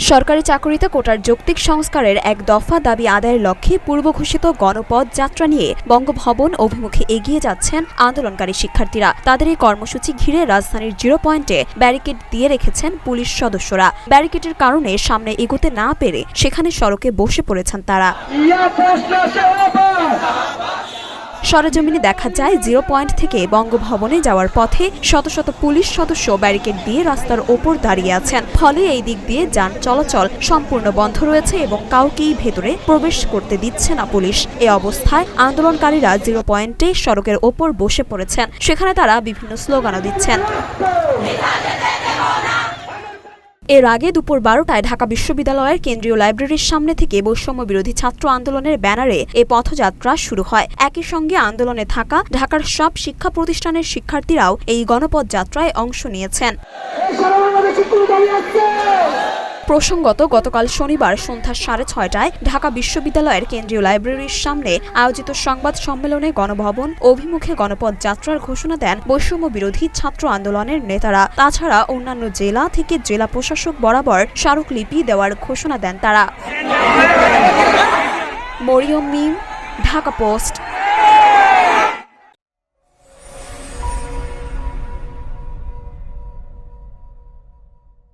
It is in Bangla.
সরকারি চাকরিতে কোটার যৌক্তিক সংস্কারের এক দফা দাবি আদায়ের লক্ষ্যে পূর্বঘোষিত গণপথ যাত্রা নিয়ে বঙ্গভবন অভিমুখে এগিয়ে যাচ্ছেন আন্দোলনকারী শিক্ষার্থীরা। তাদের এই কর্মসূচি ঘিরে রাজধানীর 0 পয়েন্টে ব্যারিকেড দিয়ে রেখেছেন পুলিশ সদস্যরা। ব্যারিকেডের কারণে সামনে এগোতে না পেরে সেখানে সড়কে বসে পড়েছেন তারা। সরেজমিনে দেখা যায় 0 পয়েন্ট থেকে বঙ্গভবনে যাওয়ার পথে শত শত পুলিশ সদস্য ব্যারিকেড দিয়ে রাস্তার ওপর দাঁড়িয়ে আছেন। ফলে এই দিক দিয়ে যান চলাচল সম্পূর্ণ বন্ধ রয়েছে এবং কাউকেই ভেতরে প্রবেশ করতে দিচ্ছে না পুলিশ। এ অবস্থায় আন্দোলনকারীরা 0 পয়েন্টে সড়কের ওপর বসে পড়েছেন। সেখানে তারা বিভিন্ন স্লোগানও দিচ্ছেন। এর আগে দুপুর 12টায় ঢাকা বিশ্ববিদ্যালয়ের কেন্দ্রীয় লাইব্রেরির সামনে থেকে বৈষম্য বিরোধী ছাত্র আন্দোলনের ব্যানারে এ পথযাত্রা শুরু হয়। একই সঙ্গে আন্দোলনে থাকা ঢাকার সব শিক্ষা প্রতিষ্ঠানের শিক্ষার্থীরাও এই গণপথ যাত্রায় অংশ নিয়েছেন। প্রসঙ্গত গতকাল শনিবার সন্ধ্যা 6:30টায় ঢাকা বিশ্ববিদ্যালয়ের কেন্দ্রীয় লাইব্রেরির সামনে আয়োজিত সংবাদ সম্মেলনে গণভবন অভিমুখে গণপথ যাত্রার ঘোষণা দেন বৈষম্য বিরোধী ছাত্র আন্দোলনের নেতারা। তাছাড়া অন্যান্য জেলা থেকে জেলা প্রশাসক বরাবর স্মারকলিপি দেওয়ার ঘোষণা দেন তারা। মরিয়ম মিম, ঢাকা পোস্ট।